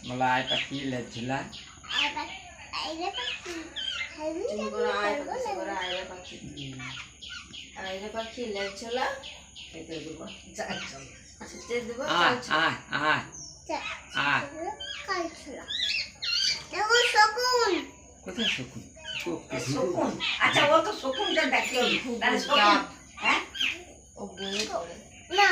বলো আয় পাখি লেজঝুলা। আয়রা পাখি লেজ ঝোলা খেতে দেবো। আচ্ছা তে দেবো আয় আয় আয় আয়। কোথায় শকুন? শকুন। আচ্ছা ও তো শকুনটা দেখলো তাহলে শকুন। হ্যাঁ ও বয়ে পড়ে না